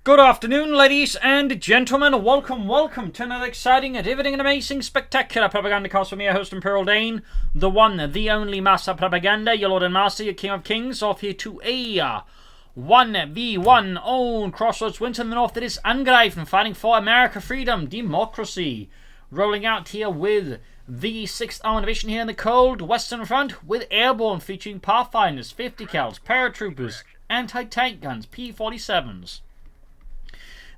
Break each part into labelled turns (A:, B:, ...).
A: Good afternoon, ladies and gentlemen. Welcome to another exciting, riveting, and amazing, spectacular Propagandacast with me, your host, Imperial Dane, the one, the only Master Propaganda, your Lord and Master, your King of Kings, off here to a 1v1 own Crossroads winter in the north. It is Angreifen fighting for America, freedom, democracy. Rolling out here with the 6th Armored Division here in the cold Western Front with Airborne featuring Pathfinders, 50 cals, paratroopers, anti-tank guns, P-47s.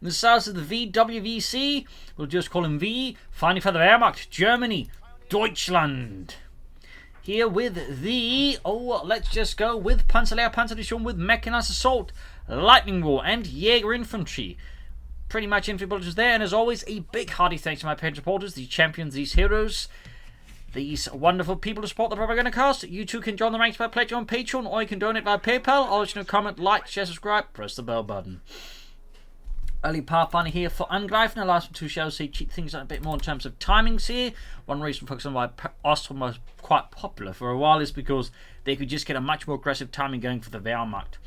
A: In the south of the VWVC, we'll just call him V, fighting for the Wehrmacht, Germany, Deutschland. Here with the, let's just go with Panzerlehr Panzerdivision with Mechanized Assault, Lightning War and Jaeger Infantry. Pretty much infantry bulletins there, and as always, a big hearty thanks to my page supporters, these champions, these heroes, these wonderful people to support the Propagandacast. You too can join the ranks by pledging on Patreon, or you can donate via PayPal. I'll let you know, comment, like, share, subscribe, press the bell button. Early Pathfinder here for Angreifen. The last two shows see cheat things out a bit more in terms of timings here. One reason for why Ostrom was quite popular for a while is because they could just get a much more aggressive timing going for the Wehrmacht.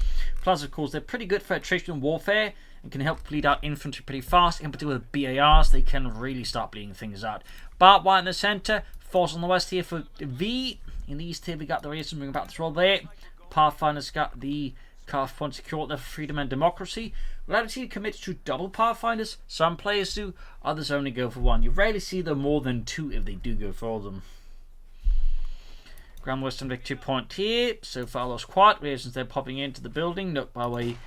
A: Plus, of course, they're pretty good for attritional warfare and can help bleed out infantry pretty fast. In particular with BARs, they can really start bleeding things out. Barbed wire in the centre, force on the west here for V. In the east here, we got the reason moving about this role there. Pathfinder's got the calf point secure there for freedom and democracy. Latitude commits to double Pathfinders. Some players do, others only go for one. You rarely see them more than two if they do go for them. Grand Western victory point here. So far lost quiet. Reasons they're popping into the building. Note, by the way,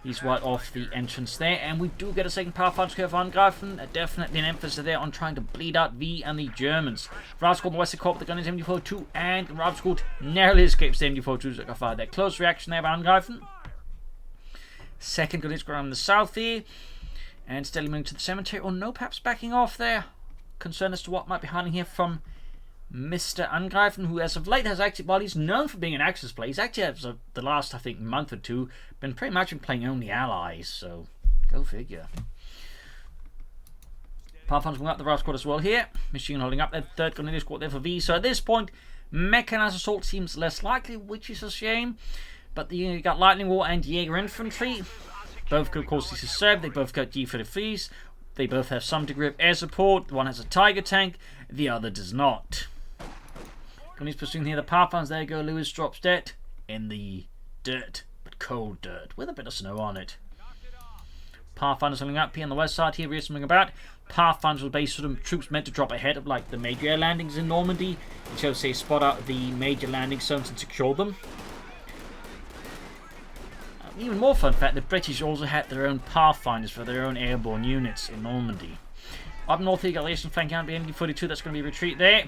A: he's right off the entrance there. And we do get a second Pathfinder curve on Angreifen. Definitely an emphasis there on trying to bleed out V and the Germans. Ravscourt on the western corps with the gun is MD42, and Ravscourt narrowly escapes the MD42s that got fired there. Close reaction there by Angreifen. Second gun is ground in the south here. And steadily moving to the cemetery. Or no, perhaps backing off there. Concerned as to what might be hiding here from Mr. Angreifen, who as of late has actually, while he's known for being an Axis player, he's actually, as of the last, I think, month or two, been pretty much playing only allies. So, go figure. Pathfinder's going up the right squad as well here. Machine gun holding up their third gun in this squad there for V. So at this point, Mechanized Assault seems less likely, which is a shame. But you got Lightning War and Jaeger Infantry. Both could, of course, this is served. They both got G33s. They both have some degree of air support. One has a Tiger tank, the other does not. When he's pursuing here the Pathfinders, there you go. Lewis drops dead in the dirt, but cold dirt, with a bit of snow on it. Pathfinders holding up here on the west side here. Here's something about Pathfinders will base sort of troops meant to drop ahead of like the major air landings in Normandy. And so say spot out the major landing zones and secure them. Even more fun fact, the British also had their own Pathfinders for their own airborne units in Normandy. Up north here, you got the Eastern flank out the MD42, that's going to be a retreat there.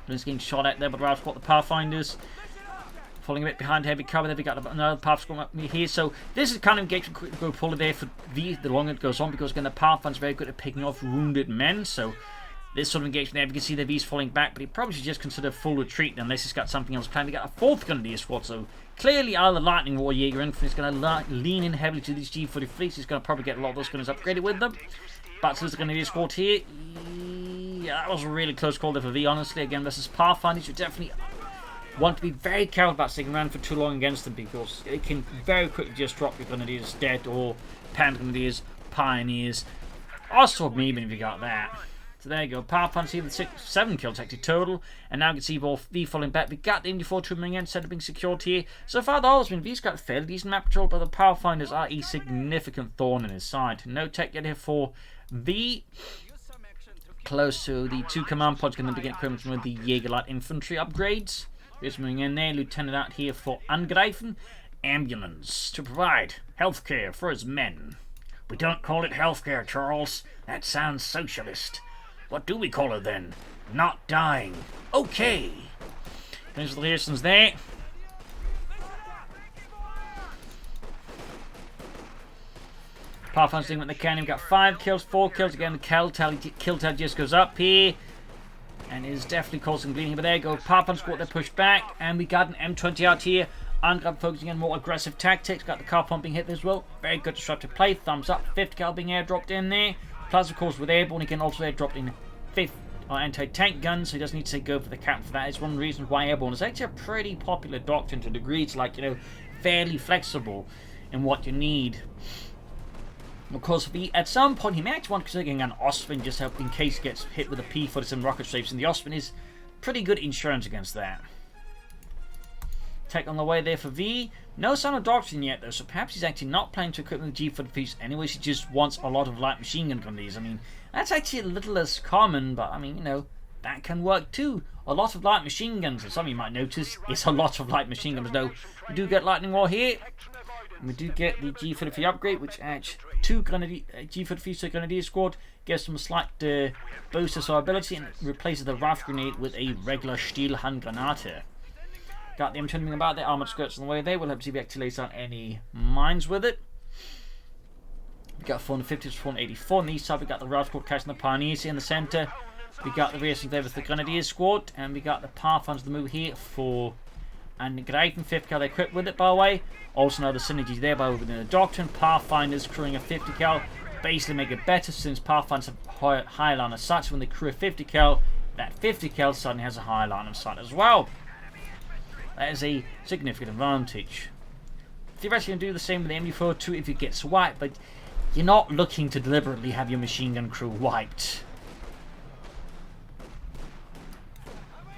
A: Just getting shot at there, but Ralph's got the Pathfinders. Falling a bit behind heavy cover, there we got another Path's going up here. So this is kind of engagement go pull there for V the longer it goes on, because again the Pathfinder's very good at picking off wounded men. So this sort of engagement there, you can see the V's falling back, but he probably should just consider full retreat unless he's got something else planned. We got a fourth gun in the squad, so clearly either Lightning War or Jaeger Infantry is going to lean in heavily to these G43s. He's going to probably get a lot of those guns upgraded with them. But so there's going to be a squad here. Yeah, that was a really close call there for V, honestly. Again, this is Pathfinders. You definitely want to be very careful about sticking around for too long against them, because it can very quickly just drop your grenadiers dead, or Pan Grenadiers, Pioneers, or Sword even if you got that. So there you go, Pathfinders here with 7 kills actually total, and now you can see V falling back. We got the MD42 moving in, instead of being secured here. So far the Osman, V's got a fairly decent map control, but the Pathfinders are a significant thorn in his side. No tech yet here for V. Close to the 2 command pods, going to begin equipment with the Jaeger Light Infantry upgrades. Here's moving in there, Lieutenant out here for Angreifen. Ambulance to provide healthcare for his men. We don't call it healthcare, Charles. That sounds socialist. What do we call it then? Not dying. Okay. There's the Learsons there. Pathfinder's doing what they can. We've got 5 kills, 4 kills. Again, the kill tally just goes up here. And is definitely causing bleeding. But there you go. Pathfinder's got their push back. And we got an M20 out here. Angreifen focusing on more aggressive tactics. Got the car pumping hit as well. Very good disruptive play. Thumbs up. 5th cal being airdropped in there. Plus, of course, with Airborne, he can also airdrop in 5th anti-tank guns, so he doesn't need to go for the cap for that. It's one of the reasons why Airborne is actually a pretty popular doctrine to degrees, like, you know, fairly flexible in what you need. Of course, at some point he may actually want to consider getting an Osprey just help in case he gets hit with a P-47 rocket shapes, and the Osprey is pretty good insurance against that. Tech on the way there for V. No sign of doctrine yet though, so perhaps he's actually not planning to equip the G-45s anyways, he just wants a lot of light machine gun from these. I mean, that's actually a little less common, but I mean, you know, that can work too. A lot of light machine guns, and some of you might notice, it's a lot of light machine guns though. We do get Lightning War here, and we do get the G-45 upgrade, which adds 2 G-45s to the Grenadier Squad, gives them a slight boost of ability, and replaces the rifle grenade with a regular Stielhandgranate. Got the M20 about their armoured skirts on the way there. We'll hope to be able to lay down any mines with it. We got 450 to 484 on the east side. We got the Rail Squad catching the Pioneers here in the centre. We got the racing there with the Grenadier Squad, and we got the Pathfinders to move here for Angreifen 5th cal equipped with it, by the way. Also know the synergy there by within the doctrine. Pathfinders crewing a 50 cal basically make it better since Pathfinders have higher line of sight. So when they crew a 50 cal, that 50 cal suddenly has a higher line of sight as well. That is a significant advantage. Theoretically, you can do the same with the MD-42 if it gets wiped, but you're not looking to deliberately have your machine gun crew wiped.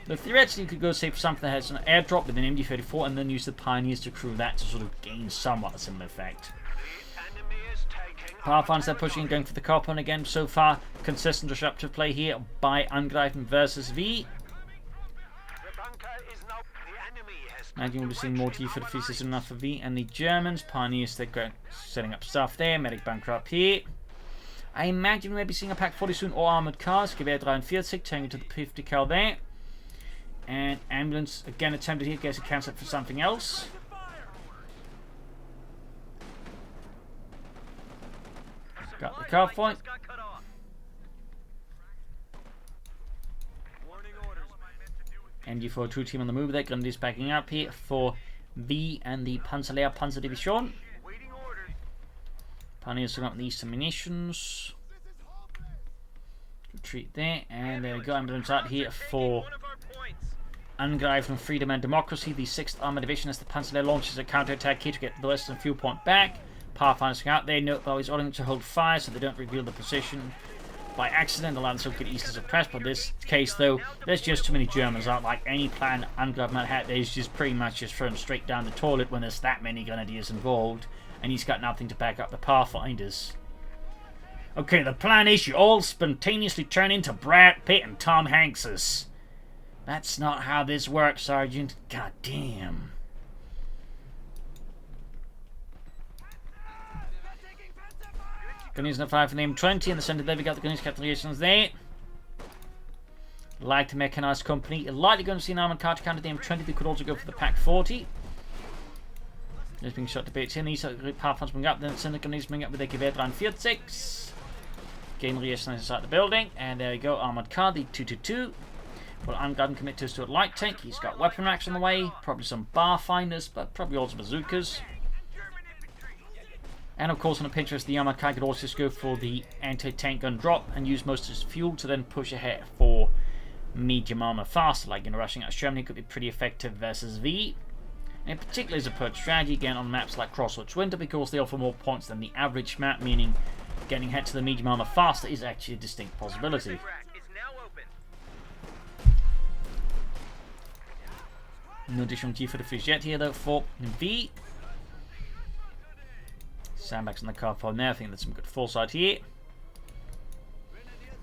A: But theoretically, you could go say for something that has an airdrop with an MD-34 and then use the Pioneers to crew that to sort of gain somewhat a similar effect. Pathfinders are pushing and going for the compound again so far. Consistent disruptive play here by Angreifen versus V. Imagine we'll be seeing more G-45s soon enough for V and the Germans. Pioneers, they're setting up stuff there. Medic bunker up here. I imagine we may be seeing a Pack 40 soon or armoured cars. Gewehr 43, turning to the 50 cal there. And ambulance again attempted here, gets a cancel for something else. Got the car point. MG42 team on the move there. Grenadiers backing up here for V and the Panzerlehr Panzer Division. Pioneers looking up the eastern munitions. Retreat there, and there we go. Ambulance out here for Angreifen Freedom and Democracy. The 6th Armored Division as the Panzerlehr launches a counterattack here to get the western fuel point back. Pathfinders out there. Note by his ordering to hold fire so they don't reveal the position by accident. The Lancer get easily suppressed, but in this case though, there's just too many Germans out. Like any plan Angreifen might have, he's just pretty much just thrown straight down the toilet when there's that many Grenadiers involved, and he's got nothing to back up the Pathfinders. Okay, the plan is you all spontaneously turn into Brad Pitt and Tom Hankses. That's not how this works, Sergeant. God damn. Grenadiers on fire for the M20 in the centre there. We got the Grenadiers capitulations there. Light Mechanized Company. Likely going to see an armoured car to counter the M20. They could also go for the Pack 40. Just being shot to bits in. These Pathfinders bring up. Then the centre Grenadiers bring up with their Gewehr 43. Game reaction inside the building. And there we go. Armoured car, the 222. Well, Angreifen commit to a light tank. He's got weapon racks on the way. Probably some bar finders, but probably also bazookas. And of course, on a pinch test, the armoured car could also just go for the anti-tank gun drop and use most of his fuel to then push ahead for medium armor faster. Like in rushing out Germany could be pretty effective versus V. And in particular as a purge strategy, again on maps like Crossroads Winter, because they offer more points than the average map, meaning getting ahead to the medium armor faster is actually a distinct possibility. No additional G for the fish yet here though for V. Sandbags on the car pole now. I think that's some good foresight here.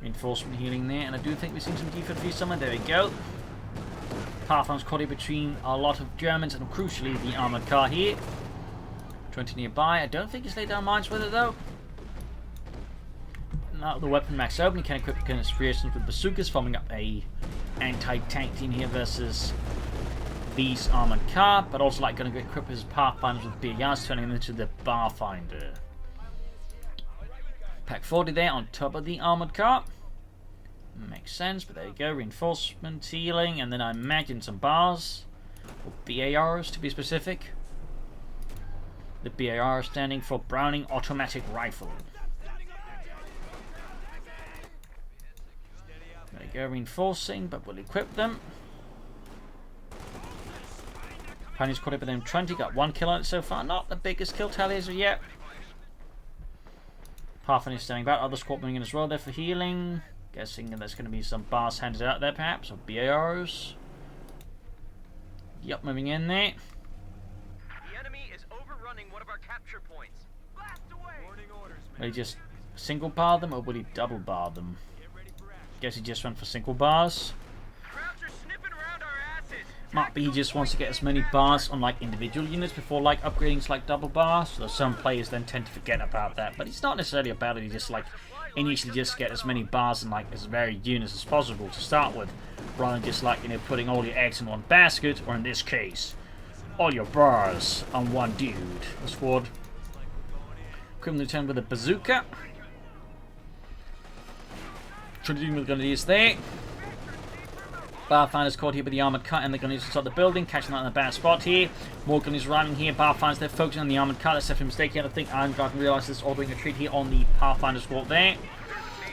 A: Reinforcement healing there, and I do think we're seeing some G-45 somewhere. There we go. Pathfinder's caught in between a lot of Germans and crucially the armoured car here. 20 nearby. I don't think he's laid down mines with it though. Now the weapon max open, you can equip creations with bazookas, forming up a anti-tank team here versus V's armoured car, but also like going to equip his Pathfinders with BARs, turning them into the Barfinder. Pack 40 there on top of the armoured car. Makes sense, but there you go. Reinforcement, healing, and then I imagine some bars. Or BARs to be specific. The BAR standing for Browning Automatic Rifle. There you go, reinforcing, but we'll equip them. Pioneers caught up with them 20, got 1 kill on it so far. Not the biggest kill tally as of yet. Pathfinder standing back. Other squad moving in as well there for healing. Guessing there's going to be some bars handed out there perhaps, or BARs. Yep, moving in there.
B: The enemy is overrunning one of our capture points. Blast away! Warning orders, man.
A: Will he just single bar them or will he double bar them? Guess he just went for single bars.
B: Crowds are sniffing around our asses.
A: Might be he just wants to get as many bars on like individual units before like upgrading to like double bars. So some players then tend to forget about that. But it's not necessarily about it, he just like initially just get as many bars and like as varied units as possible to start with. Rather than just like, you know, putting all your eggs in one basket, or in this case, all your bars on one dude. The squad. Criminal Lieutenant with a bazooka. Trading with Grenadiers there. Barfinders caught here with the armoured car, and they're going to inside the building, catching that in a bad spot here. More Grenadiers arriving here. Barfinders, they're focusing on the armoured car. That's definitely a mistake here. I think Angreifen realises ordering a retreat here on the Pathfinder squad there.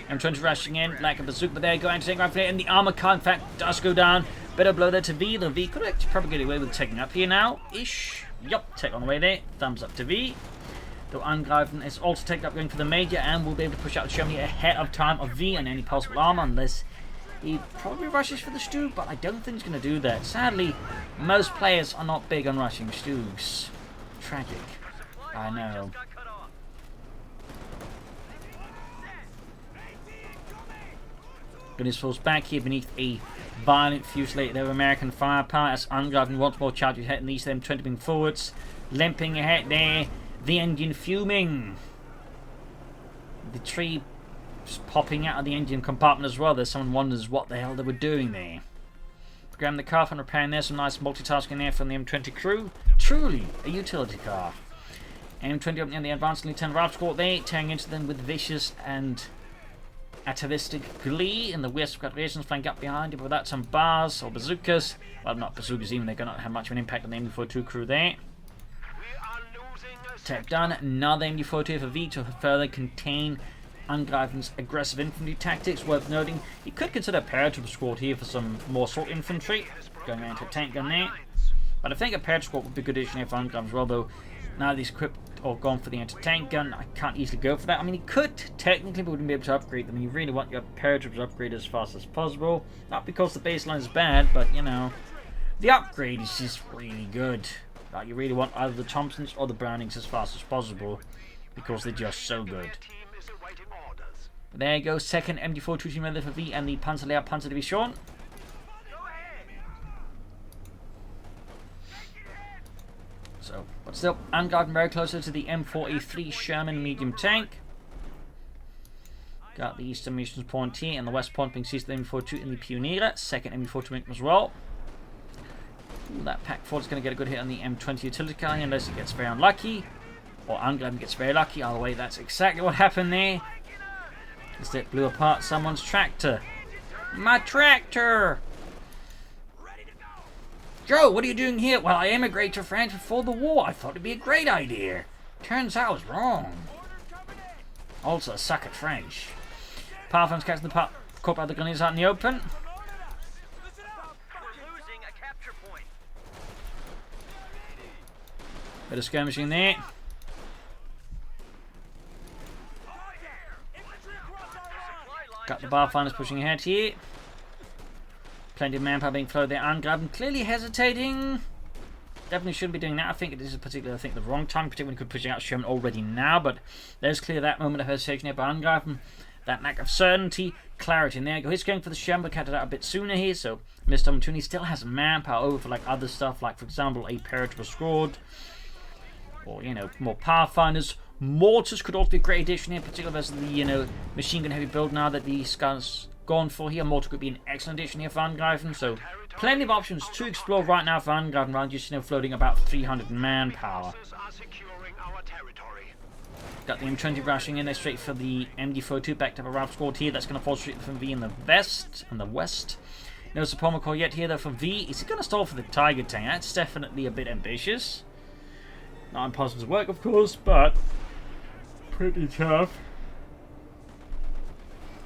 A: M20 rushing in like a bazooka there, going to take right there, and the armoured car in fact does go down. Better blow there to V. The V could actually probably get away with taking up here now. Ish. Yup, take on the way there. Thumbs up to V. Though Angreifen is also taken up going for the major, and will be able to push out Germany ahead of time of V and any possible armor, unless he probably rushes for the Stug, but I don't think he's going to do that. Sadly, most players are not big on rushing Stugs. Tragic. I know. Gunners falls back here beneath a violent fusillade of American firepower as Angreifen once more charges ahead, and these them 20 moving forwards. Limping ahead there. The engine fuming. The tree popping out of the engine compartment as well. There's someone wonders what the hell they were doing there. Grab the car and repairing there. Some nice multitasking there from the M20 crew. Truly a utility car. M20 opening the advanced Lieutenant Ralph squad there, tearing into them with vicious and atavistic glee. In the west, we've got Raisins flank up behind it, but without some bars or bazookas. Well, not bazookas even, they're going to have much of an impact on the MD42 crew there. Tech done. Another MD42 for V to further contain Angreifen's aggressive infantry tactics. Worth noting, he could consider a paratroop squad here for some more assault infantry. Going around to a tank gun there. But I think a paratroop squad would be a good addition here for Angreifen as well, though now that he's equipped or gone for the anti-tank gun, I can't easily go for that. I mean, he could technically, but wouldn't be able to upgrade them. You really want your paratroops upgraded as fast as possible. Not because the baseline is bad, but you know, the upgrade is just really good. Like, you really want either the Thompsons or the Brownings as fast as possible because they're just so good. But there you go, second MD42 team member for V and the Panzerlehr Panzer Division. So, but still, Angreifen very closer to the M4A3 Sherman medium tank. Got the eastern missions point here, and the west point being seized the M42 in the Pioniere. Second MD42 mission as well. Ooh, that Pack 4 is going to get a good hit on the M20 utility car unless it gets very unlucky. Or Angreifen gets very lucky. Either way, that's exactly what happened there. Instead, blew apart someone's tractor. My tractor! Joe, what are you doing here? Well, I emigrated to France before the war. I thought it'd be a great idea. Turns out I was wrong. Also, I suck at French. Pathfinder's catching the caught by the Grenadiers out in the open. Bit of skirmishing there. Got the Barfinders pushing ahead here. Plenty of manpower being flowed there. Angreifen clearly hesitating. Definitely shouldn't be doing that. I think it is particularly, the wrong time, particularly when he could push out Sherman already now. But there's clearly that moment of hesitation here by Angreifen. That lack of certainty, clarity. And there you go. He's going for the Sherman, but cut it out a bit sooner here. So missed opportunity. Still has manpower over for like other stuff, like for example a paratroop squad. Or, you know, more Pathfinders. Mortars could also be a great addition here, particularly versus the, you know, machine gun heavy build now that the Scar's gone for here. Mortar could be an excellent addition here for Angreifen. So, plenty of options to explore right now for Angreifen, rather just, you know, floating about 300 manpower. Got the M20 rushing in there straight for the MD42, backed up a Ralph squad here. That's going to fall straight from V in the west. No support call yet here though for V. Is he going to stall for the Tiger tank? That's definitely a bit ambitious. Not impossible to work, of course, but pretty tough.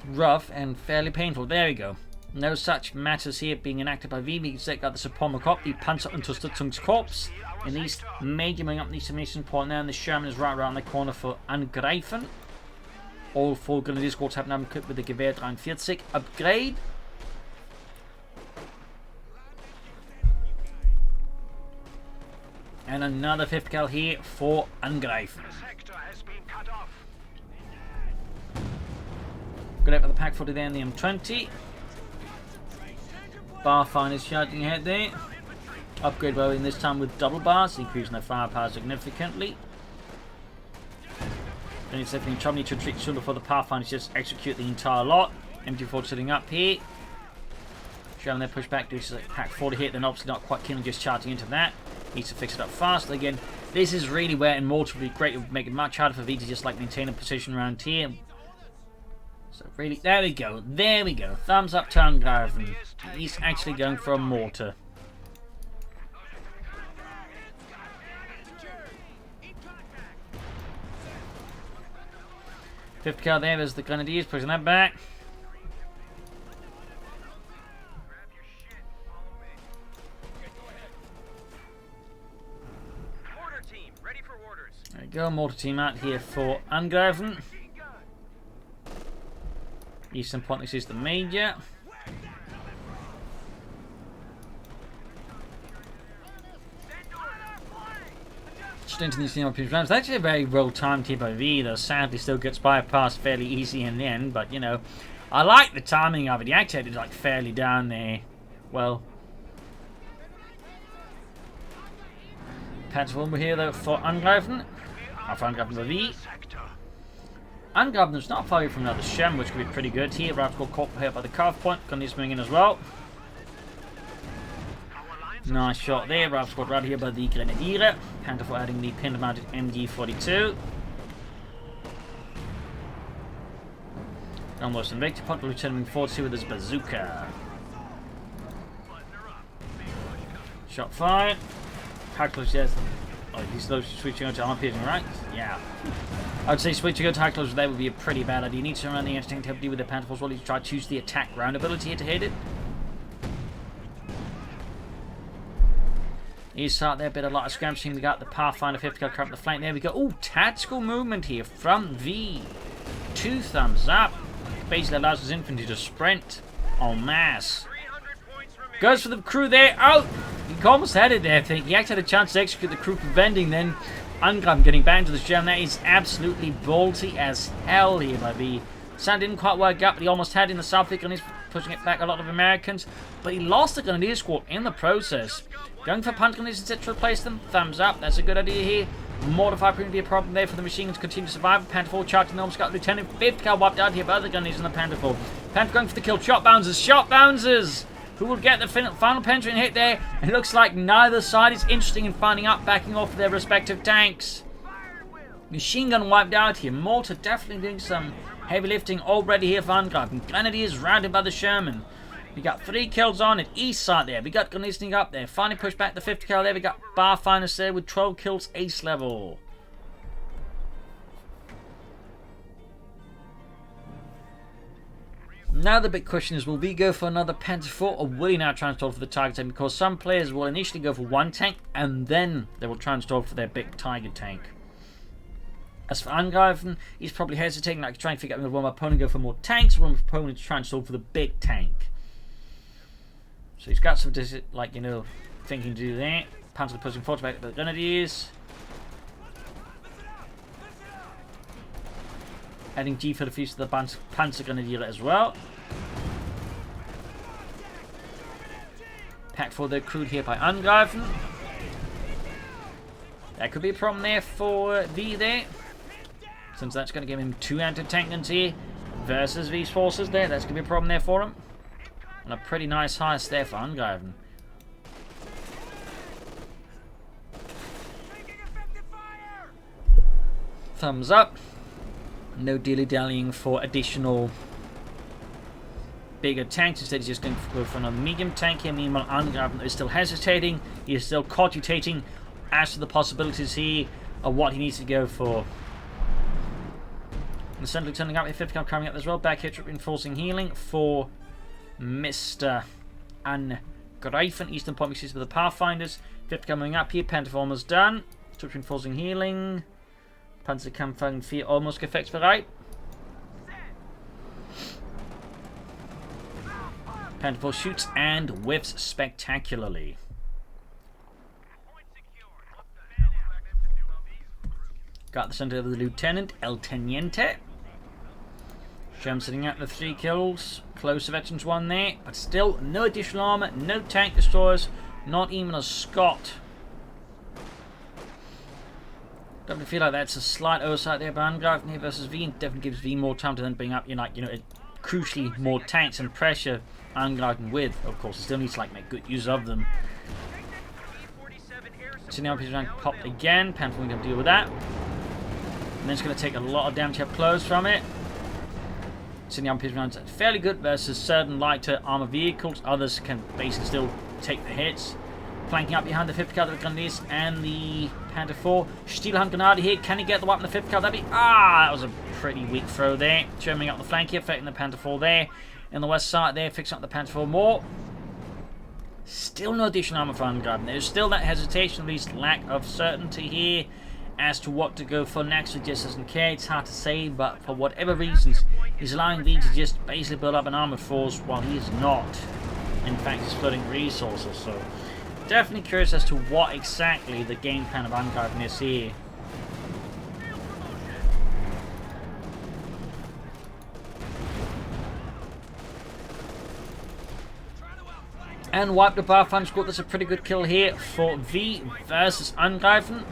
A: Rough and fairly painful. There we go. No such matters here being enacted by V. We got the support the Panzerunterstützungskorps in the east, major moving up the eastern mission point there, and the Sherman is right around the corner for Angreifen. All 4 Grenadier Squads have now been equipped with the Gewehr 43 upgrade. And another 5th cal here for Angreifen. Good up at the Pack 40 there in the M20. Barfine is shouting ahead there. Upgrade rolling this time with double bars, increasing their firepower significantly. Then it's definitely trouble to trick sooner for the Pathfinders just execute the entire lot. MT4 sitting up here. Showing their pushback due to Pack 40 hit, then obviously not quite keen on just charging into that. Needs to fix it up fast. Again, this is really where Immortal would be great. It would make it much harder for V to just like maintain a position around here. So really, there we go. There we go. Thumbs up to Angreifen. He's actually going for a mortar. Fifth car there is the Grenadiers, pushing that back.
B: Mortar team, ready for orders.
A: There we go, mortar team out here for Angreifen. Eastern point, this is the Major. Into these rounds. That's actually a very well timed here by V, though sadly still gets bypassed fairly easy in the end, but you know, I like the timing of it. He actually had it like fairly down there. Well, Panzer Bomber here though for Angreifen. For Angreifen by V. Angreifen is not far away from another Shem, which could be pretty good here. Right, got caught here by the carve point. Gunny's moving in as well. Nice shot there. Right squad right here by the Grenadier. Panther for adding the pin mounted MG42. Almost in victory point, returning forward with his bazooka. Shot fired. How close yes. Oh, he's switching over to arm piercing, right? Yeah. I would say switching over to high close there would be a pretty bad idea. You need to run the instinct to with the Panther Force while you try to use the attack round ability here to hit it. He's start there, bit of lot of scrambling. We got the Pathfinder 50 cal crap the flank. There we go. Oh, tactical movement here from V. 2 thumbs up. Basically allows his infantry to sprint en masse. Goes for the crew there. Oh, he almost had it there, I think. He actually had a chance to execute the crew preventing then Angreifen getting back into the gem. That is absolutely ballsy as hell here by V. Sound didn't quite work out, but he almost had in the south and he's pushing it back a lot of Americans. But he lost the Grenadier squad in the process. Going for punt grenades instead to replace them. Thumbs up. That's a good idea here. Mortify proving to be a problem there for the machine guns to continue to survive. Panther 4 charging the almost got Lieutenant 5th cal wiped out here by other Grenadiers in the Panther 4. Panther going for the kill. Shot bouncers. Shot bouncers! Who will get the final penetrating hit there? It looks like neither side is interested in finding out, backing off their respective tanks. Machine gun wiped out here. Mortar definitely doing some heavy lifting already here for Angreifen. Grenadiers routed by the Sherman. We got 3 kills on it, east side there. We got Grenadiers up there. Finally pushed back the 50 cal there. We got Barfinders there with 12 kills, ace level. Now the big question is, will we go for another Panther 4 or will he now transport for the Tiger tank? Because some players will initially go for one tank and then they will transport for their big Tiger tank. As for Angreifen, he's probably hesitating, like trying to figure out will my opponent go for more tanks or will my opponent transport for the big tank. So he's got some, like, you know, thinking to do that. Panther pushing forward back to the Grenadiers. Adding G for the feast of the Panzer Grenadier as well. Pack for the crude here by Angreifen. That could be a problem there for V there. Since that's going to give him 2 anti-tank guns here versus V's forces there. That's going to be a problem there for him. And a pretty nice heist there for Angreifen. Thumbs up. No dilly-dallying for additional bigger tanks. Instead, he's just going to go for another medium tank here. Meanwhile, Angreifen is still hesitating. He is still cogitating as to the possibilities here of what he needs to go for. And suddenly turning up, the 50 cal coming up as well. Back here, reinforcing healing for Mr. Angreifen. Eastern point mixes with the Pathfinders. 50 coming up here. Panther almost done. Reinforcing healing. Panzer Kampfwagen 4 almost effectsbereit. Panther 4 shoots and whiffs spectacularly. Got the center of the Lieutenant, El Teniente. Sherman sitting out with 3 kills. Close to veterans 1 there. But still, no additional armor, no tank destroyers, not even a Scott. Definitely feel like that's a slight oversight there by Angreifen here versus V. It definitely gives V more time to then bring up, crucially more tanks and pressure Angreifen with. Of course, it still needs to make good use of them. So now he's popped again. Panther going to deal with that. And then it's going to take a lot of damage up close from it. Sitting on his rounds fairly good versus certain lighter armor vehicles. Others can basically still take the hits. Flanking up behind the 5th caliber Grenadiers and the Panther 4. Steelhand Grenadier here. Can he get the weapon? The 5th caliber? That was a pretty weak throw there. Germany up the flank here, affecting the Panther 4 there. In the west side there, fixing up the Panther 4 more. Still no additional armor for Angreifen. There's still that hesitation, at least lack of certainty here as to what to go for next. He just doesn't care. It's hard to say, but for whatever reasons, he's allowing V to just basically build up an armored force while he is not. In fact, he's splitting resources. So, definitely curious as to what exactly the game plan of Angreifen is here. And wipe the Pathfinder squad. That's a pretty good kill here for V versus Angreifen.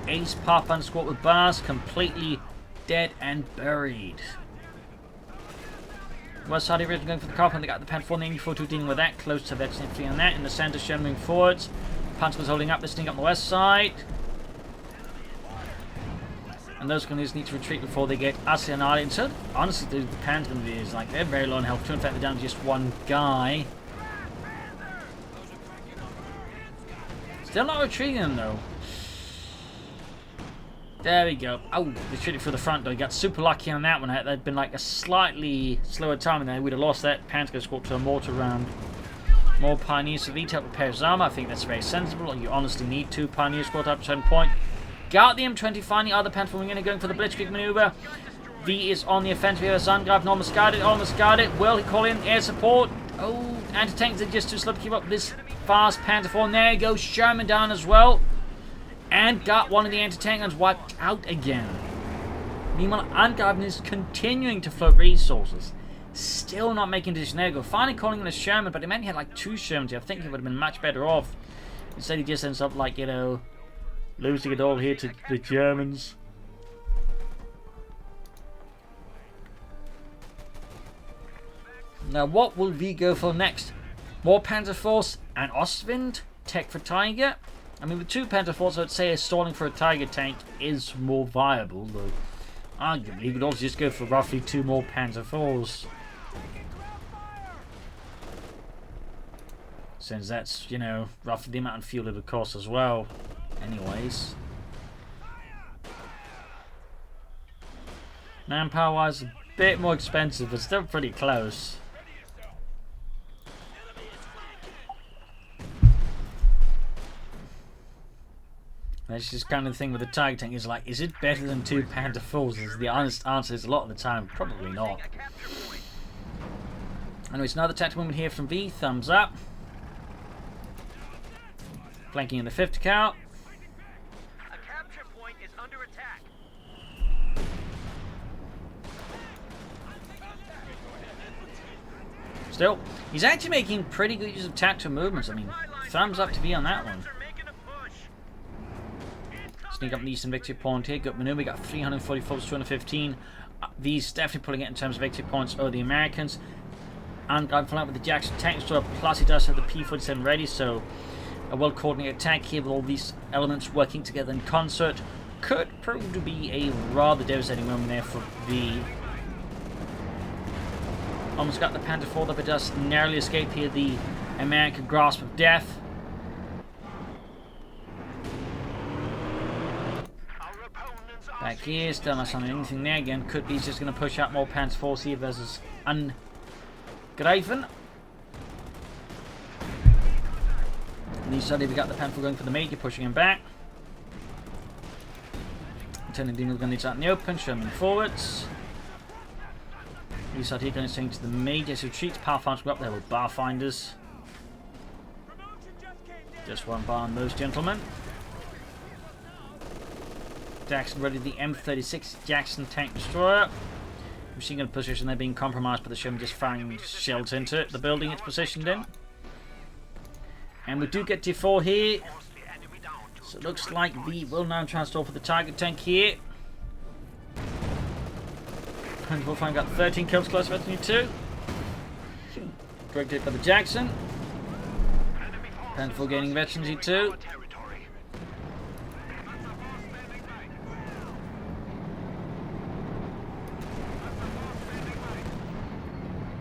A: Ace Pathfinder squad with bars completely dead and buried. West side originally going for the Carpenter. They got the Panther 4 and the 84-2 dealing with that. Close to veteran infantry on that. In the center, Sherman moving forwards. Panther was holding up, listening up on the west side. And those Grenadiers need to retreat before they get Asianali. And so, honestly, the Panther Grenadiers, they're very low in health too. In fact, they're down to just 1 guy. Still not retreating them, though. There we go. Oh, they retreated through the front door. He got super lucky on that one. That'd been a slightly slower time, and then we'd have lost that. Panther goes to a mortar round. More Pioneers. So V to help repair his armor. I think that's very sensible. You honestly need 2 Pioneer squad up to a certain point. Got the M20 finally. Other Panther wing going for the Blitzkrieg maneuver. V is on the offensive here. Angreifen almost got it. Will he call in air support? Oh, anti-tanks are just too slow to keep up with this fast Panther 4. And there goes Sherman down as well. And got one of the anti-tank guns wiped out again. Meanwhile, Angreifen is continuing to float resources. Still not making decision. There we go. Finally calling in a Sherman, but he meant he had 2 Shermans here. I think he would have been much better off. Instead, he just ends up losing it all here to the Germans. Now, what will V go for next? More Panther Force and Ostwind? Tech for Tiger? I mean, with 2 Panther Force, I'd say stalling for a Tiger tank is more viable, though arguably you could also just go for roughly 2 more Panther Force. Since that's, roughly the amount of fuel it would cost as well. Anyways. Manpower-wise, a bit more expensive, but still pretty close. That's just kind of the thing with the Tiger tank is it better than 2 Panther Forces? The honest answer is a lot of the time, probably not. Anyways, another tactical movement here from V, thumbs up. Flanking in the 5th cal.
B: A capture point is under attack.
A: Still, he's actually making pretty good use of tactical movements. I mean, thumbs up to V on that one. Sneak up the eastern victory point here. Good maneuver. We got 344 to 215. V's definitely pulling it in terms of victory points over the Americans. And I'm following up with the Jackson tank store. Plus, he does have the P-47 ready, so a well-coordinated attack here with all these elements working together in concert could prove to be a rather devastating moment there for V. Almost got the Panther 4 up. It does narrowly escape here the American grasp of death. Back here, still not on anything there again. Could be just going to push out more Panther Force here versus Angreifen. And these suddenly we got the Panther going for the Major, pushing him back. Lieutenant Dean is going to need out in the open, Sherman forwards. We start here going to the major retreats. Pathfinders go up there with Barfinders. Just one bar on those gentlemen. Jackson ready the M36 Jackson tank destroyer. Machine gun position, they're being compromised by the Sherman just firing shells into it. The building it's positioned in. And we do get T4 here. So it looks like we will now transfer for the target tank here. And we'll find out 13 kills close to 2. Great hit by the Jackson. Panther gaining veterans E2.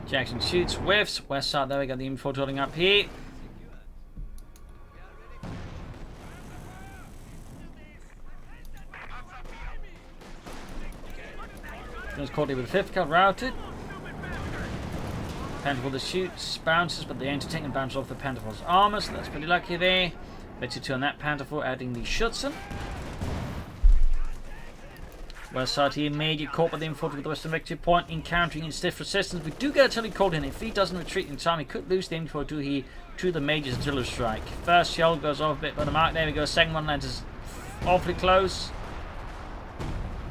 A: Jackson shoots, whiffs. West side there, we got the M4 holding up here. Jones caught it with the 5th cal, routed. Panther that shoots, bounces, but the anti-tank and bounces off the Panther's armor, so that's pretty lucky there. Better 2 on that Panther, adding the Schutzen. West side here, Major caught by the M40 with the Western Victory Point, encountering in stiff resistance. We do get a totally called in. If he doesn't retreat in time, he could lose the M42 here to the Major's artillery strike. First shell goes off a bit by the mark. There we go. Second one lands awfully close.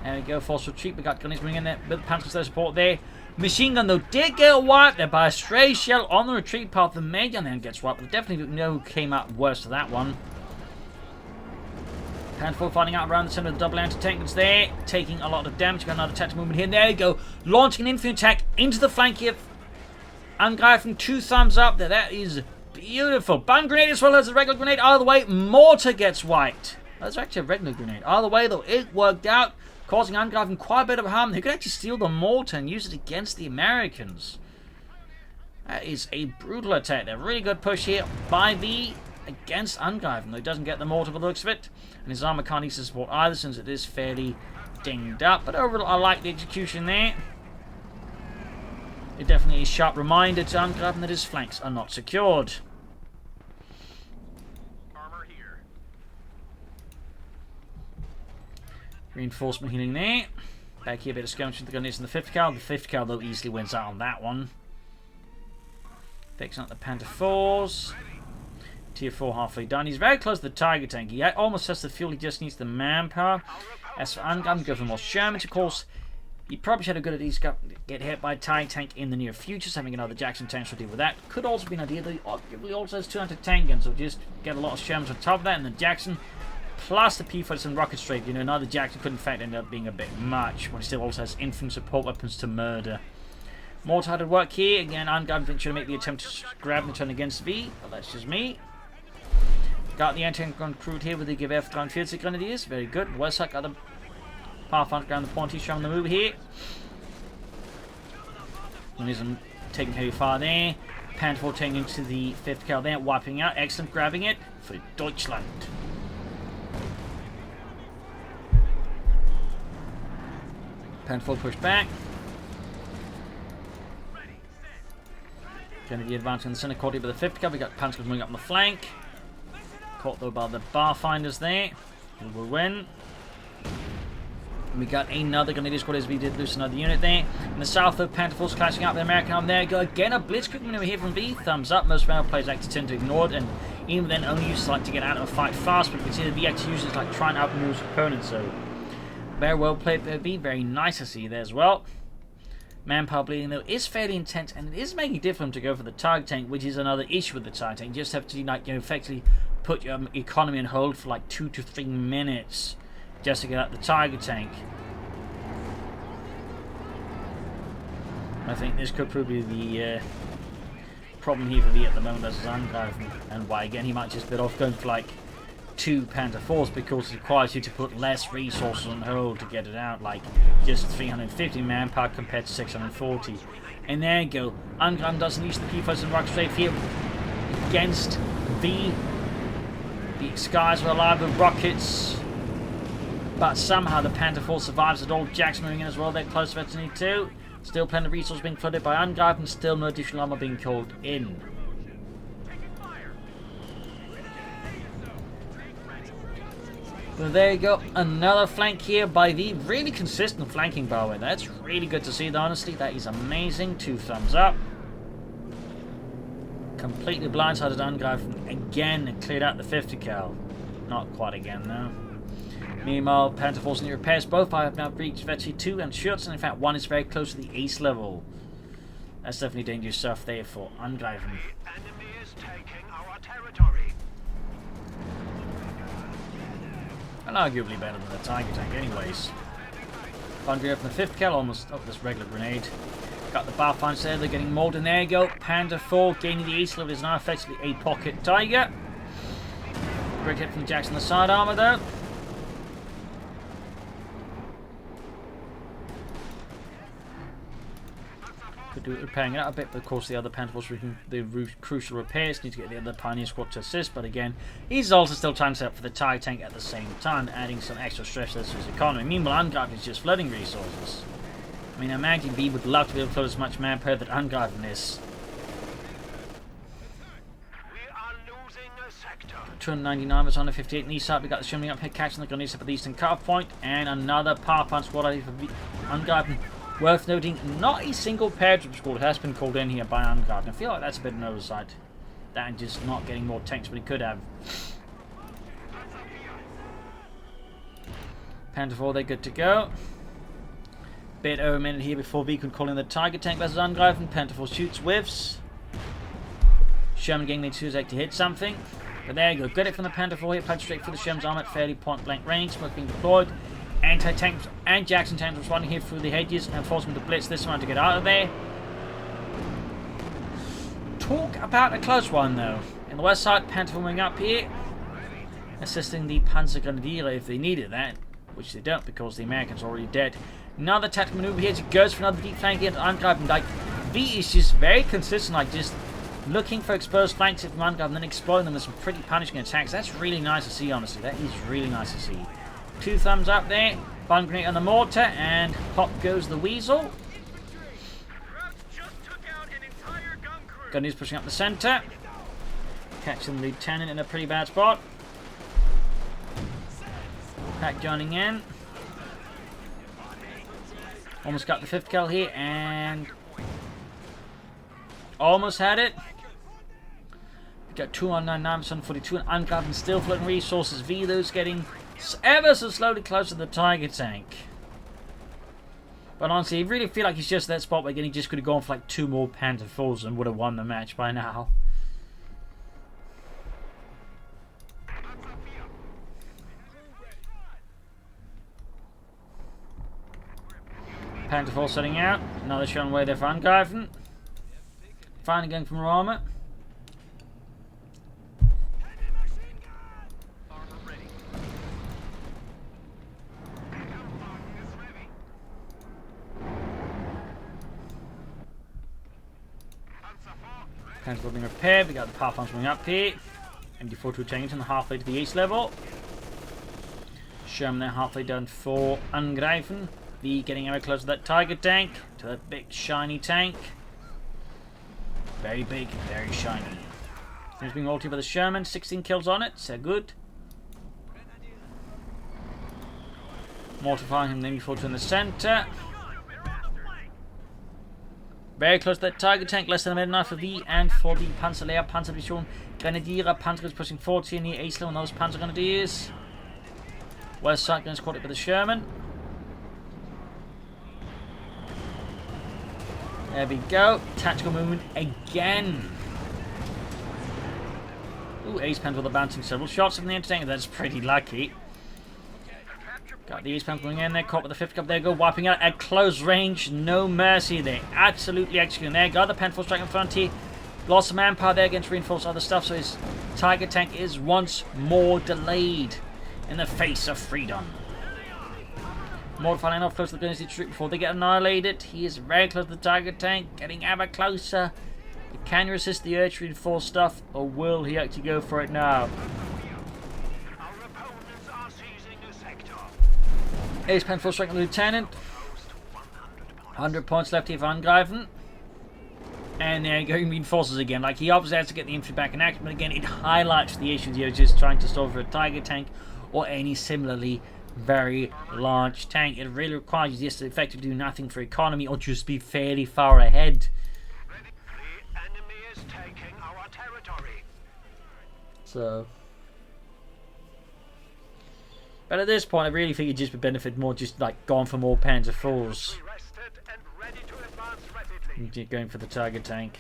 A: There we go. Forced retreat. We got Gunnies bringing in there. Bit of Panthers their support there. Machine gun though did get wiped there by a stray shell on the retreat path. The Major then gets wiped, but definitely don't know who came out worse to that one. Panther finding out around the center of the double anti-tank that's there, taking a lot of damage. Got another tactical movement here. And there you go, launching an infantry attack into the flank here. Angreifen, 2 thumbs up there. That is beautiful. Bomb grenade as well as a regular grenade. Either way, mortar gets wiped. That's actually a regular grenade. Either way though, it worked out, causing Angreifen quite a bit of harm. They could actually steal the mortar and use it against the Americans. That is a brutal attack. They're really good push here by the against Angreifen. Though he doesn't get the mortar by the looks of it. And his armor can't easily support either since it is fairly dinged up. But overall, I like the execution there. It definitely is a sharp reminder to Angreifen that his flanks are not secured.
B: Armor here.
A: Reinforcement healing there. Back here, a bit of skirmishing with the Gunnies in the 5th cal. The 5th cal, though, easily wins out on that one. Fixing up the Panther 4s. Tier 4 halfway done. He's very close to the target tank. He almost has the fuel, he just needs the manpower. As for Angreifen, go for more Shermans, of course. He probably should have good at least get hit by a target tank in the near future, so having another Jackson tank should deal with that. Could also be an idea that he arguably also has 2 anti-tank guns, so just get a lot of Shermans on top of that, and then Jackson plus the P-40s and rocket straight. You know, another Jackson could in fact end up being a bit much, when he still also has infantry support weapons to murder. More targeted work here. Again, Angreifen trying to make the attempt to grab and turn against V, but that's just me. Got the anti-tank gun crewed here with the Gewehr 43 Grenadiers. Very good. West side got the Pathfinder ground the point. He's showing the move here. And he's taking heavy fire there. Panther taking into the 5th cal there, wiping out. Excellent, grabbing it for Deutschland. Panther pushed back. Grenadier advancing in the center, caught here by the 5th cal. We got Panther moving up on the flank. Caught though by the Barfinders there. Who will win. And we got another Grenadier squad as we did lose another unit there. In the south, the Panther Force clashing out the American arm. There you go again. A blitzkrieg maneuver here from V. Thumbs up. Most battle players actually tend to ignore it, and even then only use like to get out of a fight fast. But you can see the V actually uses like trying to outmaneuver his opponent. So very well played by V. Very nice to see there as well. Manpower bleeding though is fairly intense, and it is making it difficult to go for the target tank, which is another issue with the target tank. You just have to like effectively put your economy on hold for like 2 to 3 minutes just to get out the target tank. I think this could probably be the problem here for V at the moment as Angreifen, and why again he might just bit off going for like 2 Panther 4s because it requires you to put less resources on hold to get it out, like just 350 manpower compared to 640. And there you go, Angreifen doesn't use the P-40s and rock straight here against V. The skies were alive with rockets, but somehow the Panther 4 survives it all. Jackson moving in as well, they're close to Veteran 2. Still plenty of resources being flooded by Angreifen, still no additional armor being called in. But there you go, another flank here by the really consistent flanking, by the way. That's really good to see, honestly. That is amazing. 2 thumbs up. Completely blindsided Angreifen again and cleared out the 50 cal. Not quite again, though. Meanwhile, Pantherforce and the repairs both have now reached VWVC 2 and Schutz, and in fact, one is very close to the ace level. That's definitely dangerous stuff there for Angreifen.
B: The enemy is taking our territory.
A: And arguably better than the Tiger Tank anyways. Angreifen from the 5th cal, almost up this regular grenade. Got the Barfines there, they're getting mauled, and there you go. Panther 4 gaining the ace level is now effectively a pocket Tiger. Great hit from Jackson, the side armor though. Could do it repairing it out a bit, but of course the other Pantherforce, the crucial repairs, need to get the other Pioneer Squad to assist, but again, he's also still trying to set up for the Tiger Tank at the same time, adding some extra stress to his economy. Meanwhile, Angreifen is just flooding resources. I mean, imagine B would love to be able to flood as much manpower that Angreifen is.
B: We are losing a sector.
A: 299 was on the 58 in the east side. We got the shimming up here, catching the grenades up at the eastern cutoff point, and another Pathfinder squad out here for Angreifen. Worth noting, not a single paratroop squad has been called in here by Angreifen. I feel like that's a bit of an oversight. That and just not getting more tanks, but he could have. Panther 4, they're good to go. Bit over a minute here before V could call in the Tiger Tank versus Angreifen. Panther 4 shoots, whiffs. Sherman getting the 2 to hit something. But there you go, good hit from the Panther 4 here, punched straight through the Sherman's armor at fairly point blank range. Smoke being deployed. Anti-tanks and Jackson tanks responding here through the hedges and forcing them to blitz this one to get out of there. Talk about a close one though. In the west side, Panther moving up here, assisting the Panzergrenadier if they needed that, which they don't because the Americans are already dead. Another tactical maneuver here, he goes for another deep flank here to Angreifen. Like, V is just very consistent, like just looking for exposed flanks from Angreifen and then exploiting them with some pretty punishing attacks. That's really nice to see, honestly. That is really nice to see. 2 thumbs up there. Bomb grenade on the mortar, and pop goes the weasel. Gunny's pushing up the centre. Catching the lieutenant in a pretty bad spot. Pack joining in. Almost got the 5th kill here, and almost had it. We got 299, 42, and Angreifen still floating resources. V those getting ever so slowly close to the Tiger Tank. But honestly, I really feel like he's just that spot where he just could have gone for like 2 more Panther 4s and would have won the match by now. Panther 4 setting out. Another shot away there for Angreifen. Finally going from armor. Panther being repaired. We got the Pathfinder coming up here. MD-42 taking the halfway to the east level. Sherman there halfway done for Angreifen. V getting ever closer to that Tiger Tank, to that big shiny tank. Very big, very shiny. Things being altered by the Sherman. 16 kills on it, so good. Mortifying him, then MD-42 in the centre. Very close to that Tiger Tank, less than a minute now for V and for the Panzerlehr, Panzerdivision, Grenadier. Panzer is pushing forward here near Ace level, and those Panzer Grenadiers. West side going squatted by the Sherman. There we go. Tactical movement again. Ooh, Ace Panther with a bouncing several shots from the entertainer. That's pretty lucky. Got the Ace Panther going in there, caught with the 5th cup. There you go, wiping out at close range. No mercy there. Absolutely executing there. Got the Panther strike in front here. Lost some manpower there against reinforced other stuff, so his Tiger Tank is once more delayed in the face of freedom. Mortifying off close to the Guernsey troop before they get annihilated. He is very close to the Tiger Tank, getting ever closer. Can you resist the urge to reinforce stuff, or will he actually go for it now? Ace Pen full strike on the Lieutenant. 100 points left here for Angreifen. And there you go, reinforces again. Like, he obviously has to get the infantry back in action, but again, it highlights the issues here, just trying to stall for a Tiger Tank or any similarly very large tank. It really requires you just to effectively do nothing for economy or just be fairly far ahead.
C: The enemy is taking our territory.
A: So, but at this point, I really think it just would benefit more just like going for more Panzer IVs.
C: Rested and ready to advance rapidly.
A: Going for the target tank.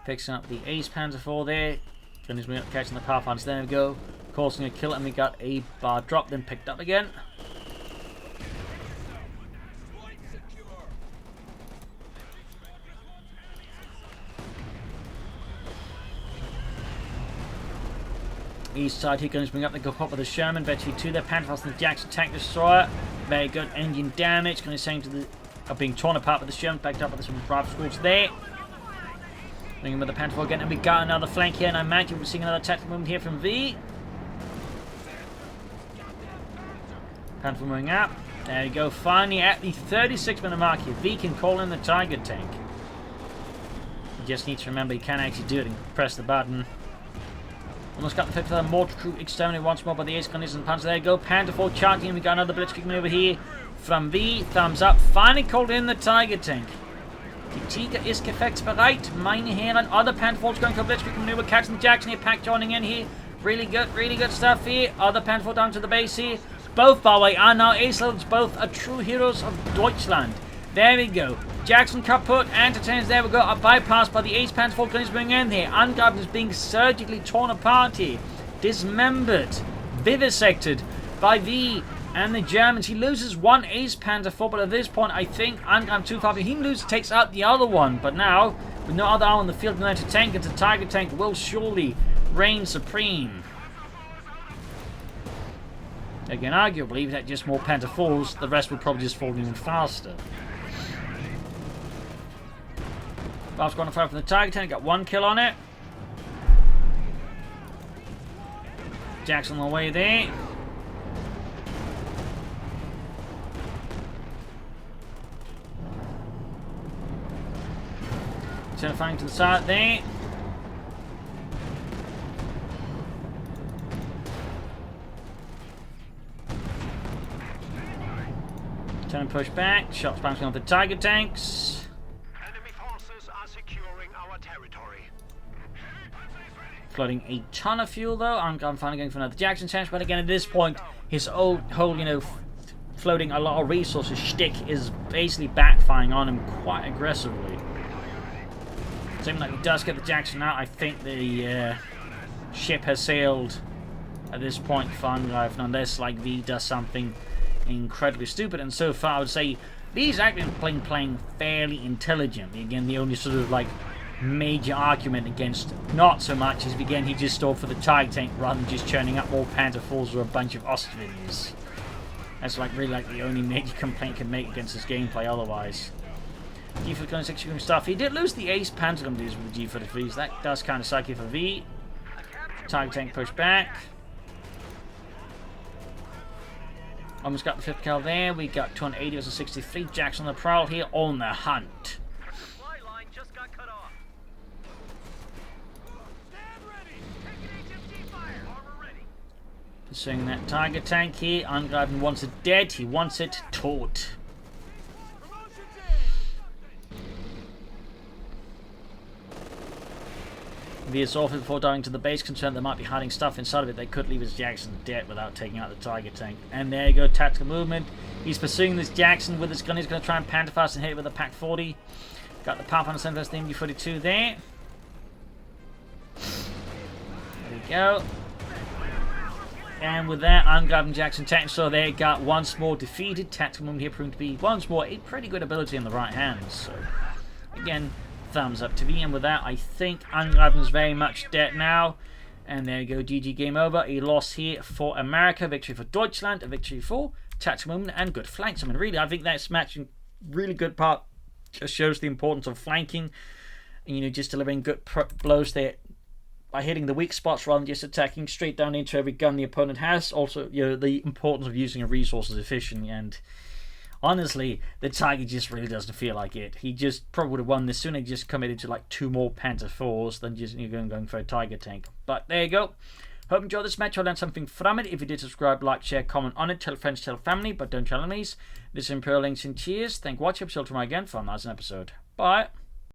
A: Fixing up the Ace Panzer IV there. Gunny's moving up, catching the Pathfinders. There we go. Causing a kill, and we got a bar drop, then picked up again. East side here, Gunners bring up the go pop with the Sherman. VWVC there, Panthers and the Jackson tank destroyer. Very good engine damage. Gunners saying to the being torn apart with the Sherman, backed up with some rifle scores there. Bringing with the Panther again, and we got another flank here, and I imagine we're seeing another tactical movement here from V. Panther moving up. There we go, finally at the 36-minute mark here. V can call in the Tiger tank. You just need to remember you can actually do it and press the button. Almost got the 5th mortar crew exterminated once more by the Ace Gunners and Panzer. There you go, Panther 4 charging, and we got another blitzkrieg maneuver here from V. Thumbs up, finally called in the Tiger tank. Die Tiger ist gefechtsbereit. Meine Herren, other Panther going for Blitzkrieg maneuver. Catching the Jackson here. Pack joining in here. Really good stuff here. Other Panther down to the base here. Both, by the way, are now ace levels. Both are true heroes of Deutschland. There we go. Jackson kaput. Entertainers, there we go. Are bypassed by the Ace Panther Gunners moving in here. Angreifen is being surgically torn apart here. Dismembered. Vivisected by V. And the Germans, he loses one Ace Panzer IV, but at this point, I think Angreifen too far. He loses, takes out the other one. But now, with no other arm on the field, the tank, it's a Tiger tank will surely reign supreme. Again, arguably, if that just more Panzer IVs, the rest would probably just fall even faster. Last one to fire from the Tiger tank, got 1 kill on it. Jackson on the way there. Terrifying to the side there. Turn and push back. Shots bouncing off the Tiger tanks.
C: Enemy forces are securing our territory.
A: Flooding a ton of fuel though. I'm finally going for another Jackson tank, but again at this point, his whole floating a lot of resources shtick is basically backfiring on him quite aggressively. Seeming like he does get the Jackson out. I think the ship has sailed at this point for Angreifen, unless like V does something incredibly stupid. And so far I would say V's actually been playing fairly intelligently. Again, the only sort of like major argument against not so much is again he just stalled for the Tiger tank rather than just churning up more Panzer IVs or a bunch of Ostwinds. That's like really like the only major complaint can make against his gameplay otherwise. G4 Gun 6 stuff. He did lose the Ace Panzer Gun with the G43s. That does kind of suck here for V. Tiger tank push back. Almost got the 5th kill there. We got 280 versus 63. Jackson on the prowl here on the hunt.
B: Supply line just got cut off. Stand ready. Taking HMG fire. Armor ready.
A: Pursuing that Tiger tank here. Angreifen wants it dead. He wants it taut. V is off before diving to the base, concerned there might be hiding stuff inside of it. They could leave his Jackson dead without taking out the Tiger tank. And there you go, tactical movement. He's pursuing this Jackson with his gun. He's going to try and panther fast and hit it with a Pack 40. Got the Pathfinder Center versus the MG42 there. There we go. And with that, Angreifen Jackson tank. So they got once more defeated. Tactical movement here proving to be once more a pretty good ability in the right hands. So again, thumbs up to V, and with that, I think Angreifen is very much dead now. And there you go, GG, game over. A loss here for America, victory for Deutschland, a victory for tactical movement and good flanks. I mean, really, I think that's matching really good part. Just shows the importance of flanking, and just delivering good blows there by hitting the weak spots rather than just attacking straight down into every gun the opponent has. Also, the importance of using your resources efficiently, and Honestly, the Tiger just really doesn't feel like it. He just probably would have won this sooner. He just committed to like 2 more Panther 4s than just going for a Tiger tank. But there you go. Hope you enjoyed this match. I learned something from it. If you did, subscribe, like, share, comment on it. Tell friends, tell family, but don't tell enemies. This is Imperial Links and cheers. Thank you for watching. Episode tomorrow again for another episode. Bye.